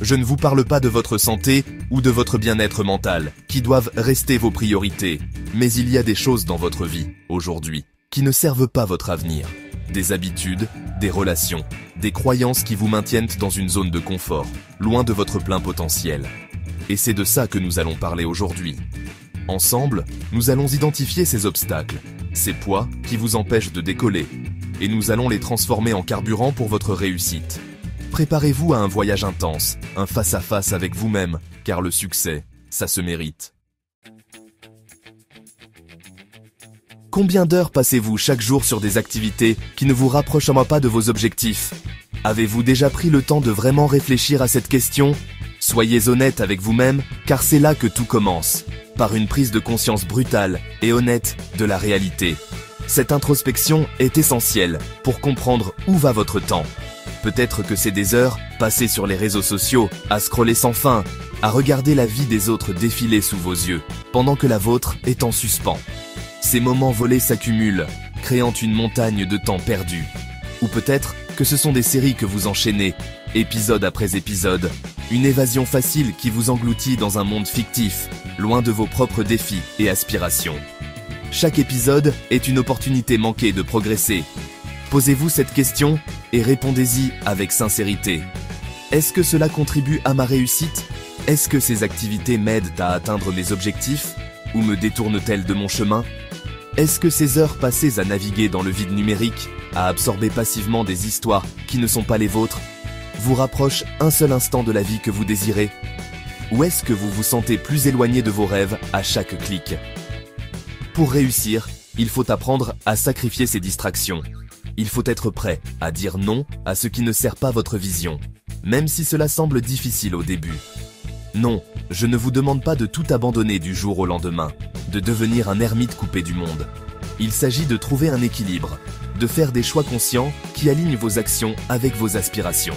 je ne vous parle pas de votre santé ou de votre bien-être mental, qui doivent rester vos priorités. Mais il y a des choses dans votre vie, aujourd'hui, qui ne servent pas votre avenir. Des habitudes, des relations, des croyances qui vous maintiennent dans une zone de confort, loin de votre plein potentiel. Et c'est de ça que nous allons parler aujourd'hui. Ensemble, nous allons identifier ces obstacles, ces poids qui vous empêchent de décoller, et nous allons les transformer en carburant pour votre réussite. Préparez-vous à un voyage intense, un face-à-face avec vous-même, car le succès, ça se mérite. Combien d'heures passez-vous chaque jour sur des activités qui ne vous rapprochent pas de vos objectifs? Avez-vous déjà pris le temps de vraiment réfléchir à cette question? Soyez honnête avec vous-même, car c'est là que tout commence, par une prise de conscience brutale et honnête de la réalité. Cette introspection est essentielle pour comprendre où va votre temps. Peut-être que c'est des heures passées sur les réseaux sociaux, à scroller sans fin, à regarder la vie des autres défiler sous vos yeux, pendant que la vôtre est en suspens. Ces moments volés s'accumulent, créant une montagne de temps perdu. Ou peut-être que ce sont des séries que vous enchaînez, épisode après épisode, une évasion facile qui vous engloutit dans un monde fictif, loin de vos propres défis et aspirations. Chaque épisode est une opportunité manquée de progresser. Posez-vous cette question et répondez-y avec sincérité. Est-ce que cela contribue à ma réussite? Est-ce que ces activités m'aident à atteindre mes objectifs? Ou me détournent-elles de mon chemin? Est-ce que ces heures passées à naviguer dans le vide numérique, à absorber passivement des histoires qui ne sont pas les vôtres, vous rapprochent un seul instant de la vie que vous désirez? Ou est-ce que vous vous sentez plus éloigné de vos rêves à chaque clic? Pour réussir, il faut apprendre à sacrifier ces distractions. Il faut être prêt à dire non à ce qui ne sert pas votre vision, même si cela semble difficile au début. Non, je ne vous demande pas de tout abandonner du jour au lendemain, de devenir un ermite coupé du monde. Il s'agit de trouver un équilibre, de faire des choix conscients qui alignent vos actions avec vos aspirations.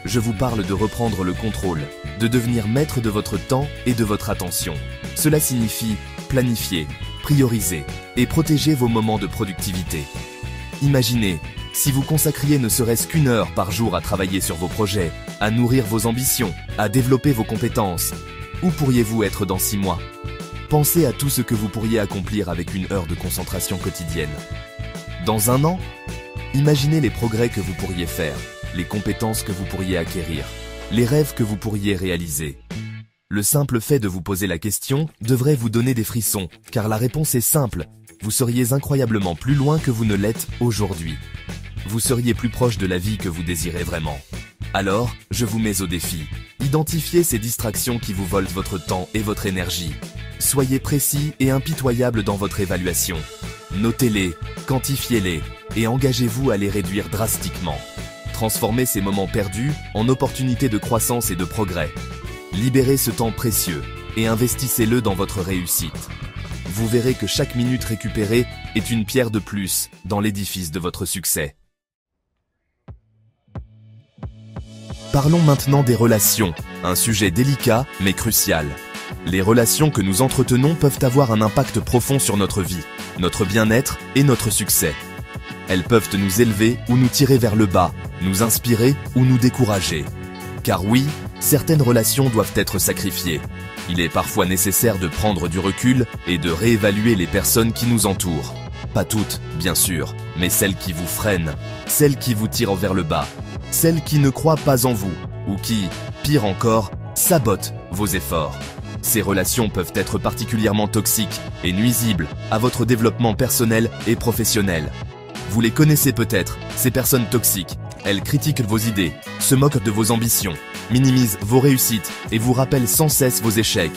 Je vous parle de reprendre le contrôle, de devenir maître de votre temps et de votre attention. Cela signifie planifier, prioriser et protéger vos moments de productivité. Imaginez, si vous consacriez ne serait-ce qu'une heure par jour à travailler sur vos projets, à nourrir vos ambitions, à développer vos compétences, où pourriez-vous être dans 6 mois? Pensez à tout ce que vous pourriez accomplir avec une heure de concentration quotidienne. Dans 1 an, imaginez les progrès que vous pourriez faire, les compétences que vous pourriez acquérir, les rêves que vous pourriez réaliser. Le simple fait de vous poser la question devrait vous donner des frissons, car la réponse est simple. Vous seriez incroyablement plus loin que vous ne l'êtes aujourd'hui. Vous seriez plus proche de la vie que vous désirez vraiment. Alors, je vous mets au défi. Identifiez ces distractions qui vous volent votre temps et votre énergie. Soyez précis et impitoyable dans votre évaluation. Notez-les, quantifiez-les et engagez-vous à les réduire drastiquement. Transformez ces moments perdus en opportunités de croissance et de progrès. Libérez ce temps précieux et investissez-le dans votre réussite. Vous verrez que chaque minute récupérée est une pierre de plus dans l'édifice de votre succès. Parlons maintenant des relations, un sujet délicat mais crucial. Les relations que nous entretenons peuvent avoir un impact profond sur notre vie, notre bien-être et notre succès. Elles peuvent nous élever ou nous tirer vers le bas, nous inspirer ou nous décourager. Car oui, certaines relations doivent être sacrifiées. Il est parfois nécessaire de prendre du recul et de réévaluer les personnes qui nous entourent. Pas toutes, bien sûr, mais celles qui vous freinent, celles qui vous tirent vers le bas, celles qui ne croient pas en vous, ou qui, pire encore, sabotent vos efforts. Ces relations peuvent être particulièrement toxiques et nuisibles à votre développement personnel et professionnel. Vous les connaissez peut-être, ces personnes toxiques. Elles critiquent vos idées, se moquent de vos ambitions, minimisent vos réussites et vous rappellent sans cesse vos échecs.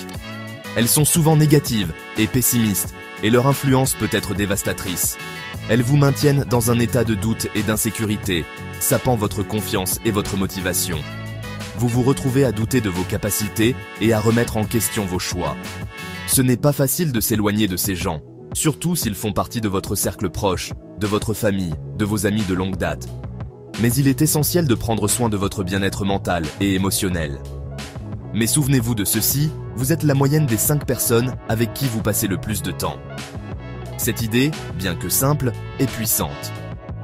Elles sont souvent négatives et pessimistes et leur influence peut être dévastatrice. Elles vous maintiennent dans un état de doute et d'insécurité, sapant votre confiance et votre motivation. Vous vous retrouvez à douter de vos capacités et à remettre en question vos choix. Ce n'est pas facile de s'éloigner de ces gens, surtout s'ils font partie de votre cercle proche, de votre famille, de vos amis de longue date. Mais il est essentiel de prendre soin de votre bien-être mental et émotionnel. Mais souvenez-vous de ceci, vous êtes la moyenne des 5 personnes avec qui vous passez le plus de temps. Cette idée, bien que simple, est puissante.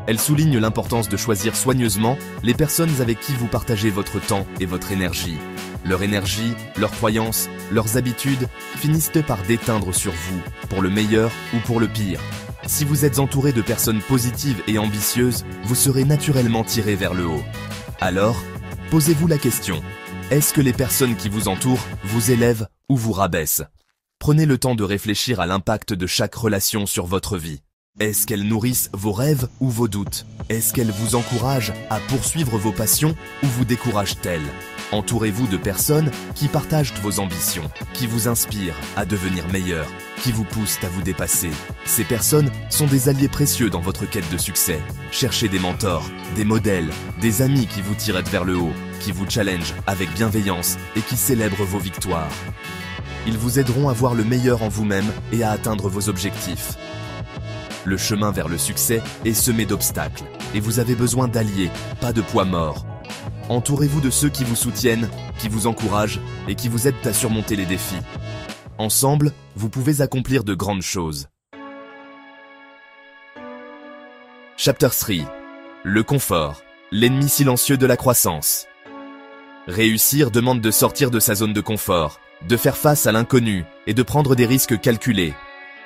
Elle souligne l'importance de choisir soigneusement les personnes avec qui vous partagez votre temps et votre énergie. Leur énergie, leurs croyances, leurs habitudes finissent par déteindre sur vous, pour le meilleur ou pour le pire. Si vous êtes entouré de personnes positives et ambitieuses, vous serez naturellement tiré vers le haut. Alors, posez-vous la question, est-ce que les personnes qui vous entourent vous élèvent ou vous rabaissent? Prenez le temps de réfléchir à l'impact de chaque relation sur votre vie. Est-ce qu'elles nourrissent vos rêves ou vos doutes? Est-ce qu'elles vous encouragent à poursuivre vos passions ou vous découragent-elles? Entourez-vous de personnes qui partagent vos ambitions, qui vous inspirent à devenir meilleur, qui vous poussent à vous dépasser. Ces personnes sont des alliés précieux dans votre quête de succès. Cherchez des mentors, des modèles, des amis qui vous tirent vers le haut, qui vous challengent avec bienveillance et qui célèbrent vos victoires. Ils vous aideront à voir le meilleur en vous-même et à atteindre vos objectifs. Le chemin vers le succès est semé d'obstacles et vous avez besoin d'alliés, pas de poids mort. Entourez-vous de ceux qui vous soutiennent, qui vous encouragent et qui vous aident à surmonter les défis. Ensemble, vous pouvez accomplir de grandes choses. Chapter 3. Le confort, l'ennemi silencieux de la croissance. Réussir demande de sortir de sa zone de confort, de faire face à l'inconnu et de prendre des risques calculés.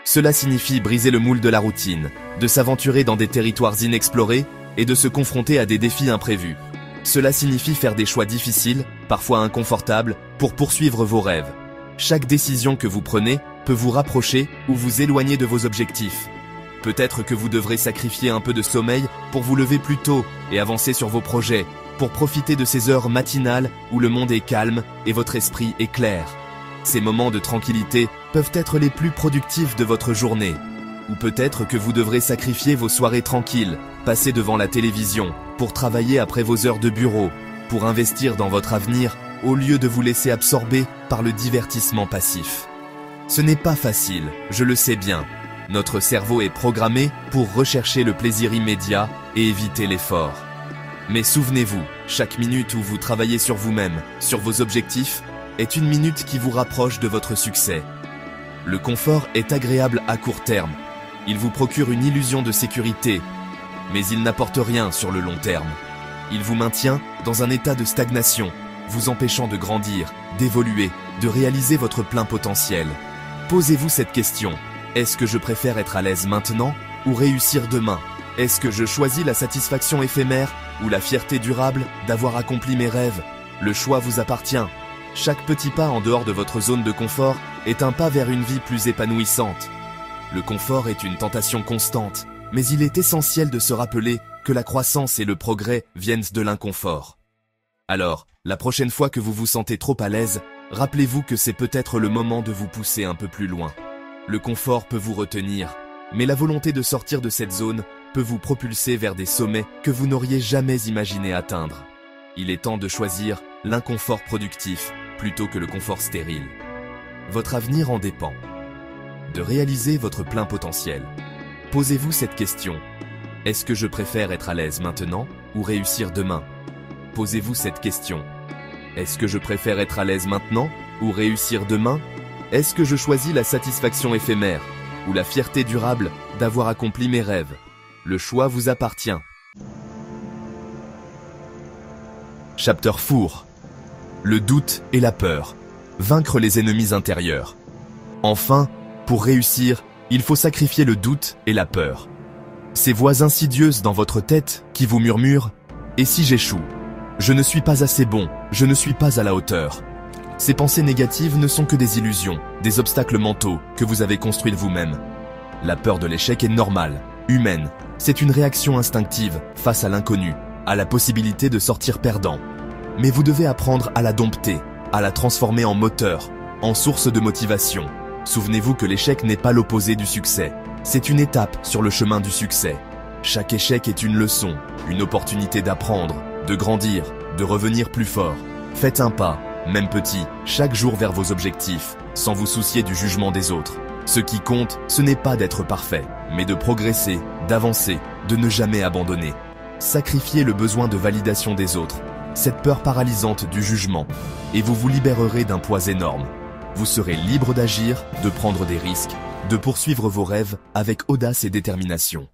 Cela signifie briser le moule de la routine, de s'aventurer dans des territoires inexplorés et de se confronter à des défis imprévus. Cela signifie faire des choix difficiles, parfois inconfortables, pour poursuivre vos rêves. Chaque décision que vous prenez peut vous rapprocher ou vous éloigner de vos objectifs. Peut-être que vous devrez sacrifier un peu de sommeil pour vous lever plus tôt et avancer sur vos projets, pour profiter de ces heures matinales où le monde est calme et votre esprit est clair. Ces moments de tranquillité peuvent être les plus productifs de votre journée. Ou peut-être que vous devrez sacrifier vos soirées tranquilles, passer devant la télévision, pour travailler après vos heures de bureau, pour investir dans votre avenir au lieu de vous laisser absorber par le divertissement passif. Ce n'est pas facile, je le sais bien. Notre cerveau est programmé pour rechercher le plaisir immédiat et éviter l'effort. Mais souvenez-vous, chaque minute où vous travaillez sur vous-même, sur vos objectifs, est une minute qui vous rapproche de votre succès. Le confort est agréable à court terme. Il vous procure une illusion de sécurité, mais il n'apporte rien sur le long terme. Il vous maintient dans un état de stagnation, vous empêchant de grandir, d'évoluer, de réaliser votre plein potentiel. Posez-vous cette question. Est-ce que je préfère être à l'aise maintenant ou réussir demain? Est-ce que je choisis la satisfaction éphémère ou la fierté durable d'avoir accompli mes rêves? Le choix vous appartient. Chaque petit pas en dehors de votre zone de confort est un pas vers une vie plus épanouissante. Le confort est une tentation constante, mais il est essentiel de se rappeler que la croissance et le progrès viennent de l'inconfort. Alors, la prochaine fois que vous vous sentez trop à l'aise, rappelez-vous que c'est peut-être le moment de vous pousser un peu plus loin. Le confort peut vous retenir, mais la volonté de sortir de cette zone peut vous propulser vers des sommets que vous n'auriez jamais imaginé atteindre. Il est temps de choisir l'inconfort productif plutôt que le confort stérile. Votre avenir en dépend. De réaliser votre plein potentiel. Posez-vous cette question. Est-ce que je préfère être à l'aise maintenant ou réussir demain? Posez-vous cette question. Est-ce que je préfère être à l'aise maintenant ou réussir demain? Est-ce que je choisis la satisfaction éphémère ou la fierté durable d'avoir accompli mes rêves? Le choix vous appartient. Chapter 4. Le doute et la peur. Vaincre les ennemis intérieurs. Enfin, pour réussir, il faut sacrifier le doute et la peur. Ces voix insidieuses dans votre tête qui vous murmurent « Et si j'échoue? Je ne suis pas assez bon, je ne suis pas à la hauteur ». Ces pensées négatives ne sont que des illusions, des obstacles mentaux que vous avez construits vous-même. La peur de l'échec est normale, humaine. C'est une réaction instinctive face à l'inconnu, à la possibilité de sortir perdant. Mais vous devez apprendre à la dompter, à la transformer en moteur, en source de motivation. Souvenez-vous que l'échec n'est pas l'opposé du succès. C'est une étape sur le chemin du succès. Chaque échec est une leçon, une opportunité d'apprendre, de grandir, de revenir plus fort. Faites un pas, même petit, chaque jour vers vos objectifs, sans vous soucier du jugement des autres. Ce qui compte, ce n'est pas d'être parfait, mais de progresser, d'avancer, de ne jamais abandonner. Sacrifiez le besoin de validation des autres, cette peur paralysante du jugement, et vous vous libérerez d'un poids énorme. Vous serez libre d'agir, de prendre des risques, de poursuivre vos rêves avec audace et détermination.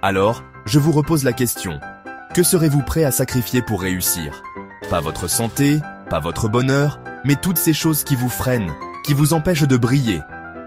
Alors, je vous repose la question. Que serez-vous prêt à sacrifier pour réussir? Pas votre santé, pas votre bonheur, mais toutes ces choses qui vous freinent, qui vous empêchent de briller.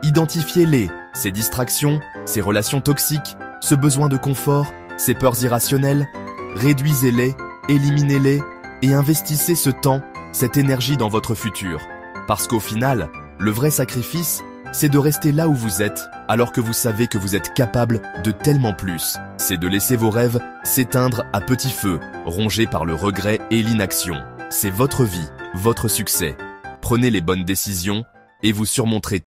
Identifiez-les, ces distractions, ces relations toxiques, ce besoin de confort, ces peurs irrationnelles. Réduisez-les, éliminez-les et investissez ce temps, cette énergie dans votre futur. Parce qu'au final, le vrai sacrifice, c'est de rester là où vous êtes, alors que vous savez que vous êtes capable de tellement plus. C'est de laisser vos rêves s'éteindre à petit feu, rongés par le regret et l'inaction. C'est votre vie, votre succès. Prenez les bonnes décisions et vous surmonterez